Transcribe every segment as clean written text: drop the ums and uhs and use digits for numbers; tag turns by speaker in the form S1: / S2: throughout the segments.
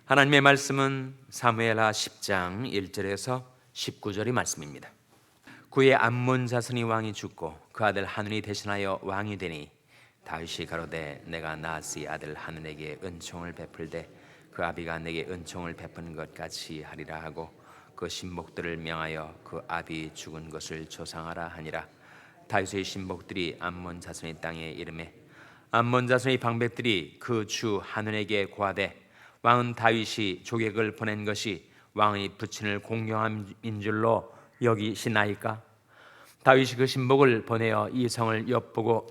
S1: 하나님의 말씀은 사무엘하 10장 1절에서 19절의 말씀입니다. 그의 암몬 자손이 왕이 죽고 그 아들 하눈이 대신하여 왕이 되니 다윗이 가로되 내가 나하스의 아들 하눈에게 은총을 베풀되 그 아비가 내게 은총을 베푼 것 같이 하리라 하고 그 신복들을 명하여 그 아비 죽은 것을 조상하라 하니라. 다윗의 신복들이 암몬 자손의 땅에 이르매 암몬 자손의 방백들이 그 주 하눈에게 고하되 왕은 다윗이 조객을 보낸 것이 왕의 부친을 공경함인 줄로 여기시나이까? 다윗이 그 신복을 보내어 이 성을 엿보고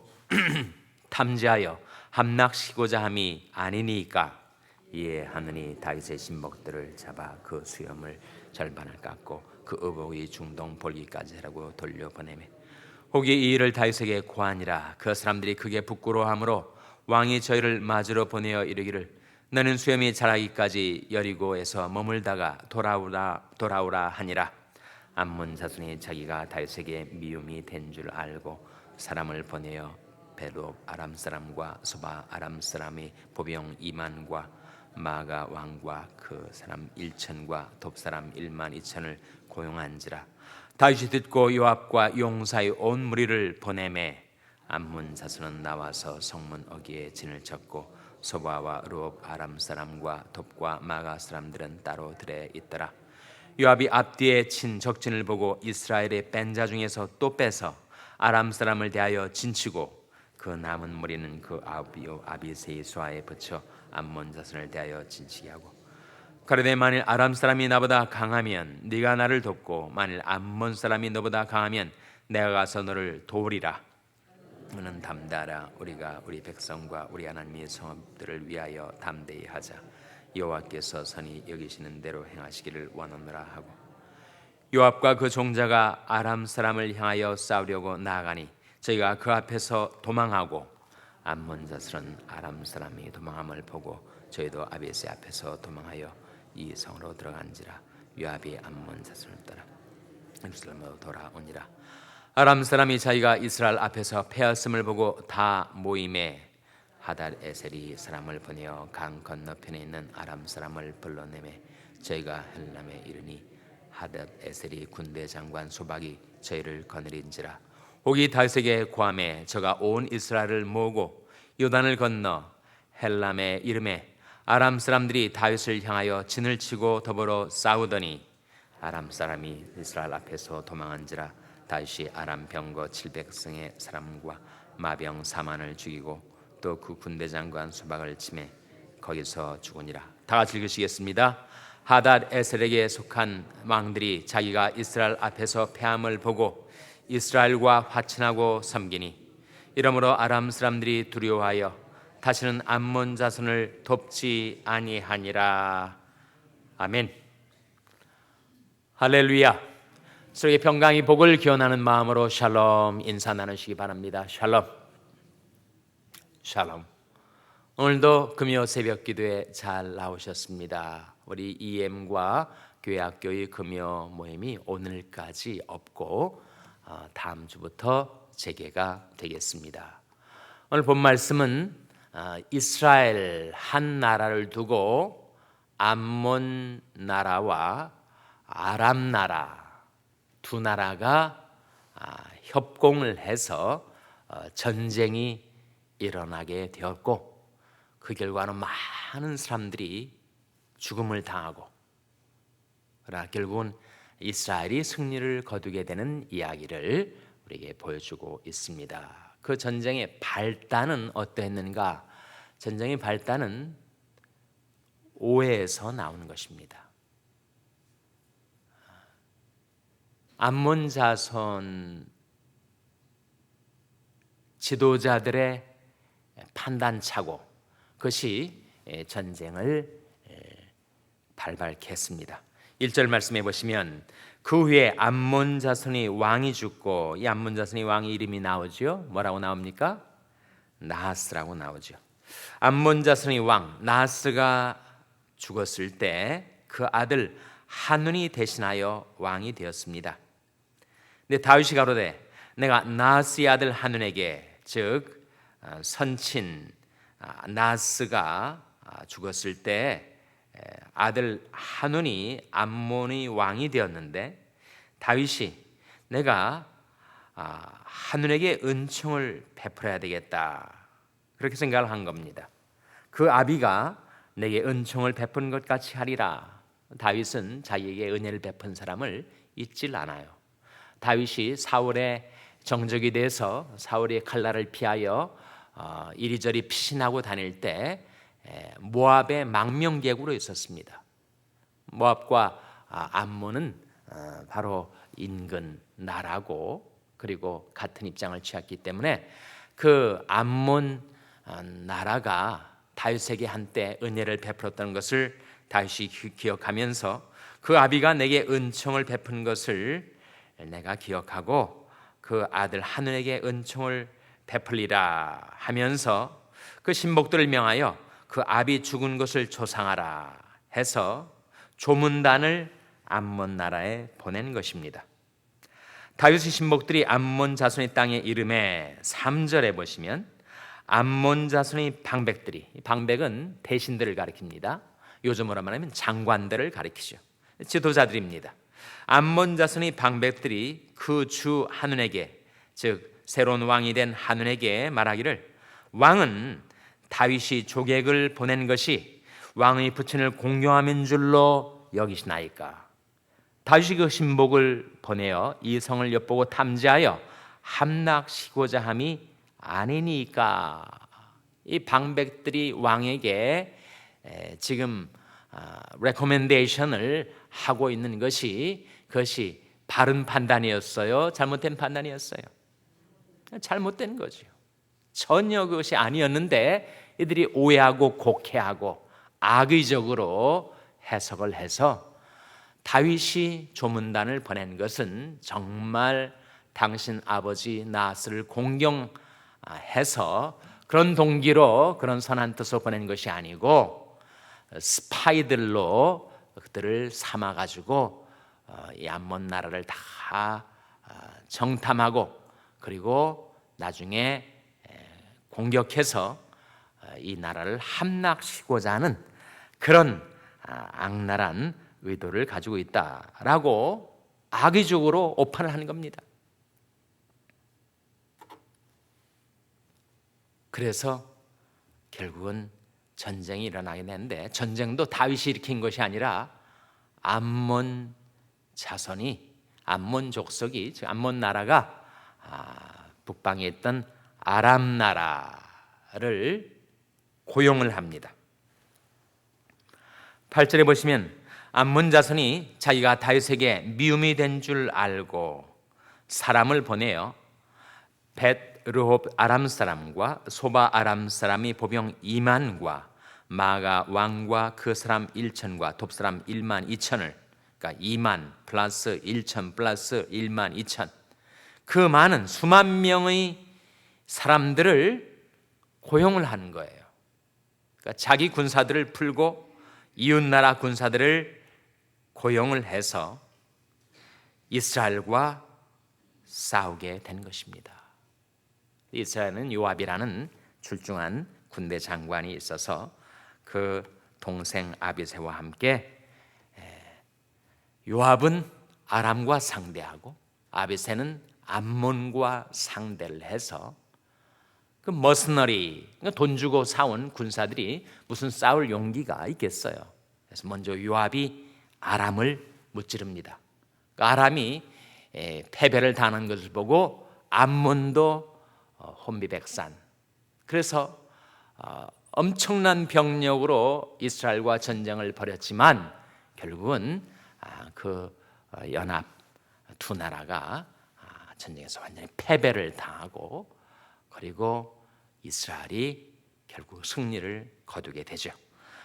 S1: 탐지하여 함락시키고자 함이 아니니까? 이에 하느니 다윗의 신복들을 잡아 그 수염을 절반을 깎고 그 의복의 중동 볼기까지 하라고 돌려보내매 혹이 이 일을 다윗에게 고하니라. 그 사람들이 크게 부끄러워하므로 왕이 저희를 맞으러 보내어 이르기를 너는 수염이 자라기까지 여리고에서 머물다가 돌아오라 하니라. 암몬 자손이 자기가 다윗에게 미움이 된 줄 알고 사람을 보내어 베롭 아람 사람과 소바 아람 사람의 보병 2만과 마가 왕과 그 사람 1천과 돕 사람 1만 2천을 고용한지라. 다윗이 듣고 요압과 용사의 온 무리를 보내매 암몬 자손은 나와서 성문 어귀에 진을 쳤고 소바와 르옵 아람 사람과 돕과 마가 사람들은 따로 들에 있더라. 요압이 앞뒤에 친 적진을 보고 이스라엘의 뺀 자 중에서 또 빼서 아람 사람을 대하여 진치고 그 남은 무리는 그 아비새의 수하에 붙여 암몬 자손을 대하여 진치게 하고 가로되 만일 아람 사람이 나보다 강하면 네가 나를 돕고 만일 암몬 사람이 너보다 강하면 내가 가서 너를 도우리라. 너는 담대하라. 우리가 우리 백성과 우리 하나님의 성읍들을 위하여 담대히 하자. 여호와께서 선히 여기시는 대로 행하시기를 원하노라 하고 요압과 그 종자가 아람 사람을 향하여 싸우려고 나아가니 저희가 그 앞에서 도망하고 암몬 자손은 아람 사람이 도망함을 보고 저희도 아비새 앞에서 도망하여 이 성으로 들어간지라. 요압이 암몬 자손을 따라 예루살렘으로 돌아오니라. 아람 사람이 자기가 이스라엘 앞에서 패하심을 보고 다 모임에 하닷 에셀이 사람을 보내어 강 건너편에 있는 아람 사람을 불러내매 저희가 헬람에 이르니 하닷 에셀이 군대 장관 소박이 저희를 거느린지라. 혹이 다윗에게 고함에 저가 온 이스라엘을 모으고 요단을 건너 헬람에 이르매 아람 사람들이 다윗을 향하여 진을 치고 더불어 싸우더니 아람 사람이 이스라엘 앞에서 도망한지라. 다윗이 아람 병거 700성의 사람과 마병 4만을 죽이고 또 그 군대 장관 소박을 치매 거기서 죽으니라. 다 같이 읽으시겠습니다. 하닷 에셀에게 속한 왕들이 자기가 이스라엘 앞에서 패함을 보고 이스라엘과 화친하고 섬기니 이러므로 아람 사람들이 두려워하여 다시는 암몬 자손을 돕지 아니하니라. 아멘. 할렐루야. 서로의 평강이 복을 기원하는 마음으로 샬롬 인사 나누시기 바랍니다. 샬롬. 샬롬. 오늘도 금요 새벽 기도에 잘 나오셨습니다. 우리 EM과 교회학교의 금요 모임이 오늘까지 없고 다음 주부터 재개가 되겠습니다. 오늘 본 말씀은 이스라엘 한 나라를 두고 암몬 나라와 아람 나라 두 나라가 협공을 해서 전쟁이 일어나게 되었고 그 결과는 많은 사람들이 죽음을 당하고 그러나 결국은 이스라엘이 승리를 거두게 되는 이야기를 우리에게 보여주고 있습니다. 그 전쟁의 발단은 어떠했는가? 전쟁의 발단은 오해에서 나오는 것입니다. 암몬 자손 지도자들의 판단착오, 그것이 전쟁을 발발케 했습니다. 1절 말씀해 보시면 그 후에 암몬 자손이 왕이 죽고, 이 암몬 자손이 왕의 이름이 나오죠. 뭐라고 나옵니까? 나하스라고 나오죠. 암몬 자손의 왕 나하스가 죽었을 때 그 아들 하눈이 대신하여 왕이 되었습니다. 근데 다윗이 가로되 내가 나하스의 아들 하눈에게, 즉 선친 나하스가 죽었을 때 아들 한운이 암몬의 왕이 되었는데 다윗이 내가 한운에게 은총을 베풀어야 되겠다 그렇게 생각을 한 겁니다. 그 아비가 내게 은총을 베푼 것 같이 하리라. 다윗은 자기에게 은혜를 베푼 사람을 잊질 않아요. 다윗이 사울의 정적이 돼서 사울의 칼날을 피하여 이리저리 피신하고 다닐 때 모압의 망명객으로 있었습니다. 모압과 암몬은 바로 인근 나라고 그리고 같은 입장을 취했기 때문에 그 암몬 나라가 다윗에게 한때 은혜를 베풀었던 것을 다윗이 기억하면서 그 아비가 내게 은총을 베푼 것을 내가 기억하고 그 아들 한운에게 은총을 베풀리라 하면서 그 신복들을 명하여 그 아비 죽은 것을 조상하라 해서 조문단을 암몬 나라에 보낸 것입니다. 다윗의 신복들이 암몬 자손의 땅에 이름에 3절에 보시면 암몬 자손의 방백들이, 방백은 대신들을 가리킵니다. 요즘으로 말하면 장관들을 가리키죠. 지도자들입니다. 암몬 자손의 방백들이 그 주 한운에게, 즉 새로운 왕이 된 한운에게 말하기를 왕은 다윗이 조객을 보낸 것이 왕의 부친을 공경함인 줄로 여기시나이까. 다윗이 그 신복을 보내어 이 성을 엿보고 탐지하여 함락시고자 함이 아니니까. 이 방백들이 왕에게 지금 레코멘데이션을 하고 있는 것이 그것이 바른 판단이었어요? 잘못된 판단이었어요? 잘못된 거죠. 전혀 그것이 아니었는데 이들이 오해하고 곡해하고 악의적으로 해석을 해서 다윗이 조문단을 보낸 것은 정말 당신 아버지 나스를 공경해서 그런 동기로 그런 선한 뜻으로 보낸 것이 아니고 스파이들로 그들을 삼아가지고 이 암몬 나라를 다 정탐하고 그리고 나중에 공격해서 이 나라를 함락시키고자 하는 그런 악랄한 의도를 가지고 있다라고 악의적으로 오판을 하는 겁니다. 그래서 결국은 전쟁이 일어나게 되는데 전쟁도 다윗이 일으킨 것이 아니라 암몬 자손이, 암몬 족속이, 즉 암몬 나라가 북방에 있던 아람 나라를 고용을 합니다. 8절에 보시면 암몬 자손이 자기가 다윗에게 미움이 된 줄 알고 사람을 보내어 벳 르홉 아람 사람과 소바 아람 사람이 보병 2만과 마가 왕과 그 사람 1천과 돕 사람 1만 2천을, 그러니까 2만 플러스 1천 플러스 1만 2천, 그 많은 수만 명의 사람들을 고용을 하는 거예요. 그러니까 자기 군사들을 풀고 이웃나라 군사들을 고용을 해서 이스라엘과 싸우게 된 것입니다. 이스라엘은 요압이라는 출중한 군대 장관이 있어서 그 동생 아비새와 함께 요압은 아람과 상대하고 아비새는 암몬과 상대를 해서 그 머스너리, 돈 주고 사온 군사들이 무슨 싸울 용기가 있겠어요. 그래서 먼저 요압이 아람을 무찌릅니다. 아람이 패배를 당한 것을 보고 암몬도 혼비백산. 그래서 엄청난 병력으로 이스라엘과 전쟁을 벌였지만 결국은 그 연합 두 나라가 전쟁에서 완전히 패배를 당하고 그리고 이스라엘이 결국 승리를 거두게 되죠.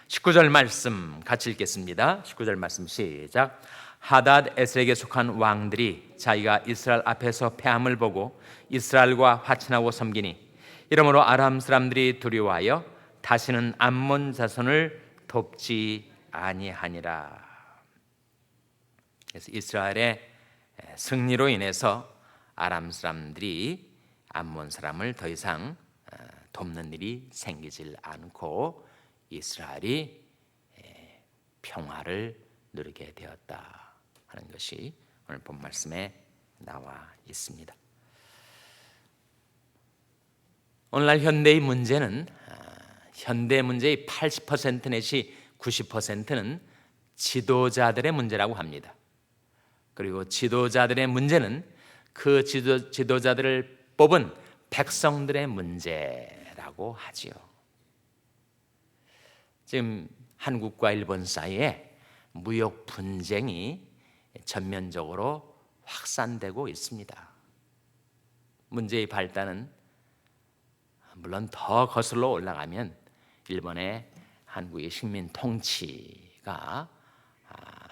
S1: 19절 말씀 같이 읽겠습니다. 19절 말씀 시작. 하닷 에셀에게 속한 왕들이 자기가 이스라엘 앞에서 패함을 보고 이스라엘과 화친하고 섬기니 이러므로 아람 사람들이 두려워하여 다시는 암몬 자손을 돕지 아니하니라. 그래서 이스라엘의 승리로 인해서 아람 사람들이 암몬 사람을 더 이상 돕는 일이 생기질 않고 이스라엘이 평화를 누리게 되었다 하는 것이 오늘 본 말씀에 나와 있습니다. 오늘날 현대의 문제는 현대 문제의 80% 내지 90%는 지도자들의 문제라고 합니다. 그리고 지도자들의 문제는 그 지도자들을 뽑은 백성들의 문제라고 하지요. 지금 한국과 일본 사이에 무역 분쟁이 전면적으로 확산되고 있습니다. 문제의 발단은 물론 더 거슬러 올라가면 일본의 한국의 식민 통치가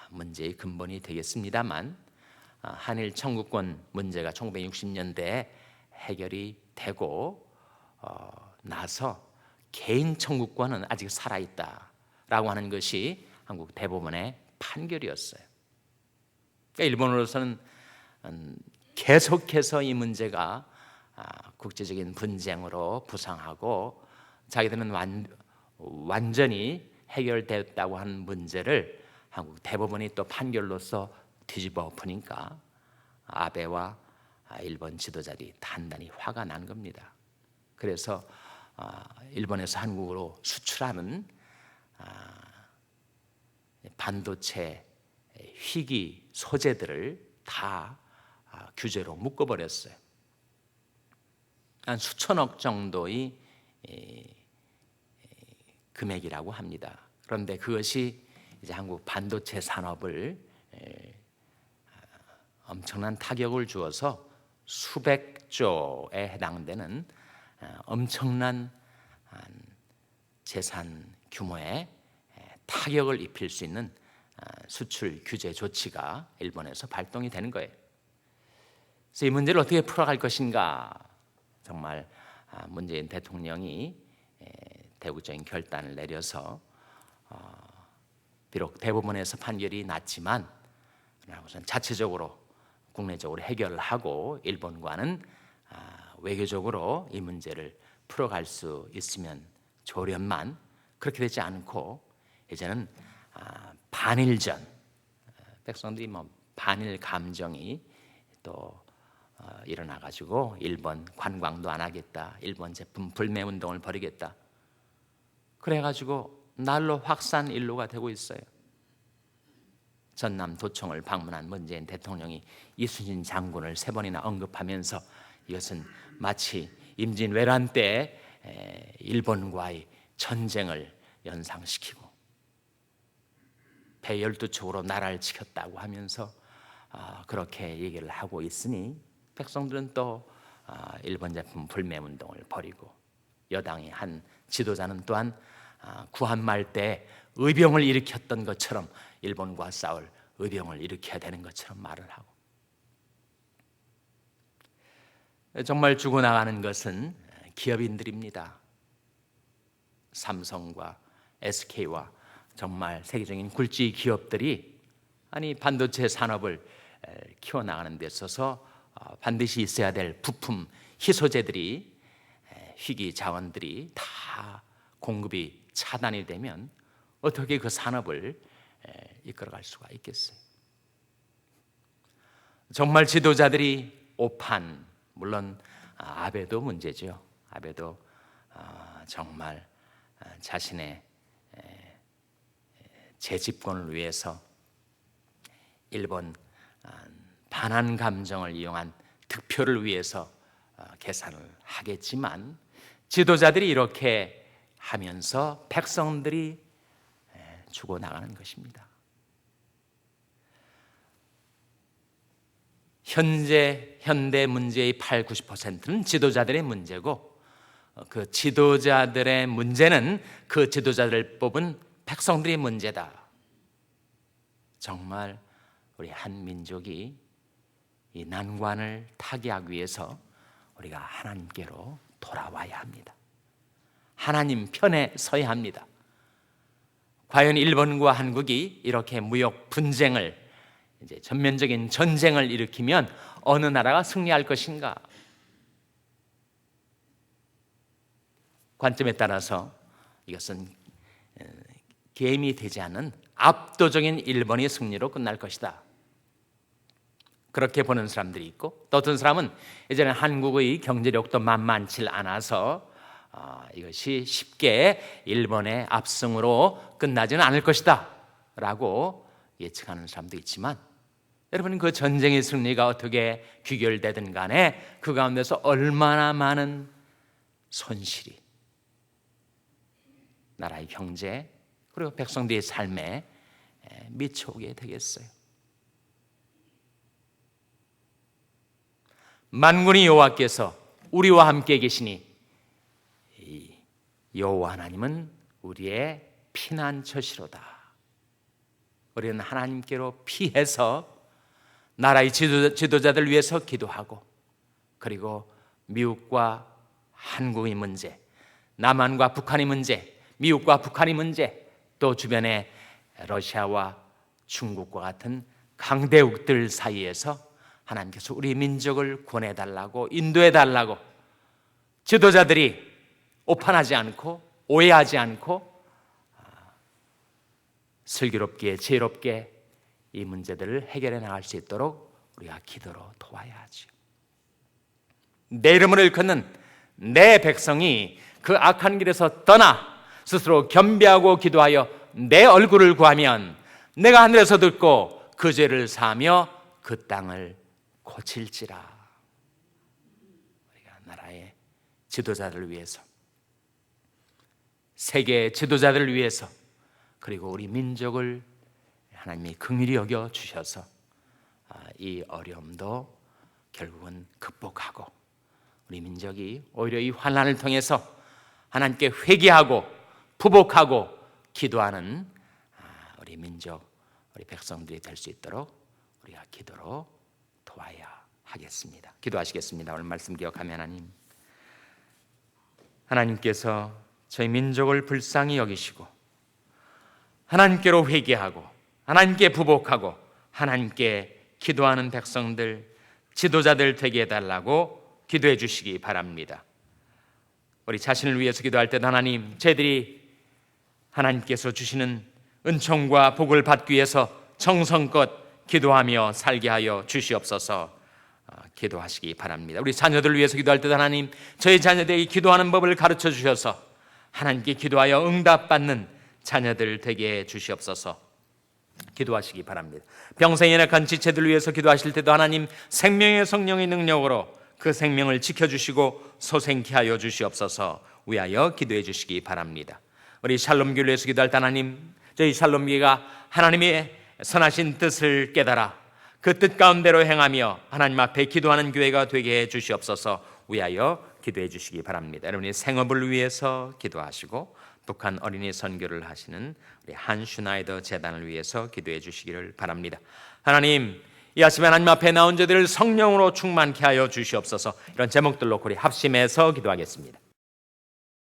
S1: 문제의 근본이 되겠습니다만, 한일 청구권 문제가 1960년대에 해결이 되고 나서 개인 청구권은 아직 살아있다라고 하는 것이 한국 대법원의 판결이었어요. 그러니까 일본으로서는 계속해서 이 문제가 국제적인 분쟁으로 부상하고 자기들은 완전히 해결됐다고 하는 문제를 한국 대법원이 또 판결로서 뒤집어 엎으니까 아베와 일본 지도자들이 단단히 화가 난 겁니다. 그래서 일본에서 한국으로 수출하는 반도체 희귀 소재들을 다 규제로 묶어버렸어요. 한 수천억 정도의 금액이라고 합니다. 그런데 그것이 이제 한국 반도체 산업을 엄청난 타격을 주어서 수백조에 해당되는 엄청난 재산 규모의 타격을 입힐 수 있는 수출 규제 조치가 일본에서 발동이 되는 거예요. 그래서 이 문제를 어떻게 풀어갈 것인가, 정말 문재인 대통령이 대국적인 결단을 내려서 비록 대법원에서 판결이 났지만 우선 자체적으로 국내적으로 해결을 하고 일본과는 외교적으로 이 문제를 풀어갈 수 있으면 좋으련만, 그렇게 되지 않고 이제는 반일전, 백성들이 반일 감정이 또 일어나가지고 일본 관광도 안 하겠다, 일본 제품 불매 운동을 벌이겠다, 그래가지고 날로 확산 일로가 되고 있어요. 전남 도청을 방문한 문재인 대통령이 이순신 장군을 3번이나 언급하면서 이것은 마치 임진왜란 때 일본과의 전쟁을 연상시키고 배 12척으로 나라를 지켰다고 하면서 그렇게 얘기를 하고 있으니 백성들은 또 일본 제품 불매 운동을 벌이고, 여당의 한 지도자는 또한 구한말 때 의병을 일으켰던 것처럼 일본과 싸울 의병을 일으켜야 되는 것처럼 말을 하고, 정말 죽어나가는 것은 기업인들입니다. 삼성과 SK와 정말 세계적인 굴지 기업들이 반도체 산업을 키워나가는 데 있어서 반드시 있어야 될 부품 희소재들이, 희귀 자원들이 다 공급이 차단이 되면 어떻게 그 산업을 이끌어갈 수가 있겠어요? 정말 지도자들이 오판, 물론 아베도 문제죠. 아베도 정말 자신의 재집권을 위해서 일본 반한 감정을 이용한 득표를 위해서 계산을 하겠지만, 지도자들이 이렇게 하면서 백성들이 죽어나가는 것입니다. 현대 문제의 80-90%는 지도자들의 문제고, 그 지도자들의 문제는 그 지도자들을 뽑은 백성들의 문제다. 정말 우리 한 민족이 이 난관을 타개하기 위해서 우리가 하나님께로 돌아와야 합니다. 하나님 편에 서야 합니다. 과연 일본과 한국이 이렇게 무역 분쟁을, 이제 전면적인 전쟁을 일으키면 어느 나라가 승리할 것인가? 관점에 따라서 이것은 게임이 되지 않는
S2: 압도적인 일본이 승리로 끝날 것이다. 그렇게 보는 사람들이 있고, 또 어떤 사람은 이제는 한국의 경제력도 만만치 않아서 이것이 쉽게 일본의 압승으로 끝나지는 않을 것이다 라고 예측하는 사람도 있지만, 여러분, 그 전쟁의 승리가 어떻게 귀결되든 간에 그 가운데서 얼마나 많은 손실이 나라의 경제 그리고 백성들의 삶에 미쳐오게 되겠어요. 만군의 여호와께서 우리와 함께 계시니 여호와 하나님은 우리의 피난처시로다. 우리는 하나님께로 피해서 나라의 지도자들 위해서 기도하고, 그리고 미국과 한국의 문제, 남한과 북한의 문제, 미국과 북한의 문제, 또 주변에 러시아와 중국과 같은 강대국들 사이에서 하나님께서 우리 민족을 구원해달라고, 인도해달라고, 지도자들이 오판하지 않고 오해하지 않고 슬기롭게 지혜롭게 이 문제들을 해결해 나갈 수 있도록 우리가 기도로 도와야 하죠. 내 이름을 일컫는 내 백성이 그 악한 길에서 떠나 스스로 겸비하고 기도하여 내 얼굴을 구하면 내가 하늘에서 듣고 그 죄를 사하며 그 땅을 고칠지라. 우리가 나라의 지도자들을 위해서, 세계 지도자들을 위해서, 그리고 우리 민족을 하나님이 긍휼히 여겨 주셔서 이 어려움도 결국은 극복하고 우리 민족이 오히려 이 환난을 통해서 하나님께 회개하고 부복하고 기도하는 우리 민족, 우리 백성들이 될 수 있도록 우리가 기도로 도와야 하겠습니다. 기도하시겠습니다. 오늘 말씀 기억하며 하나님께서 저희 민족을 불쌍히 여기시고 하나님께로 회개하고 하나님께 부복하고 하나님께 기도하는 백성들, 지도자들 되게 해달라고 기도해 주시기 바랍니다. 우리 자신을 위해서 기도할 때 하나님, 저희들이 하나님께서 주시는 은총과 복을 받기 위해서 정성껏 기도하며 살게 하여 주시옵소서. 기도하시기 바랍니다. 우리 자녀들을 위해서 기도할 때 하나님, 저희 자녀들이 기도하는 법을 가르쳐 주셔서 하나님께 기도하여 응답받는 자녀들 되게 주시옵소서. 기도하시기 바랍니다. 병생에 약한 지체들 위해서 기도하실 때도 하나님, 생명의 성령의 능력으로 그 생명을 지켜주시고 소생케 하여 주시옵소서. 위하여 기도해 주시기 바랍니다. 우리 샬롬교를 위해서 기도할 때 하나님, 저희 샬롬교가 하나님의 선하신 뜻을 깨달아 그 뜻 가운데로 행하며 하나님 앞에 기도하는 교회가 되게 해 주시옵소서. 위하여 기도해 주시기 바랍니다. 여러분이 생업을 위해서 기도하시고 북한 어린이 선교를 하시는 우리 한슈나이더 재단을 위해서 기도해 주시기를 바랍니다. 하나님, 이 아침에 하나님 앞에 나온 저들을 성령으로 충만케 하여 주시옵소서. 이런 제목들로 우리 합심해서 기도하겠습니다.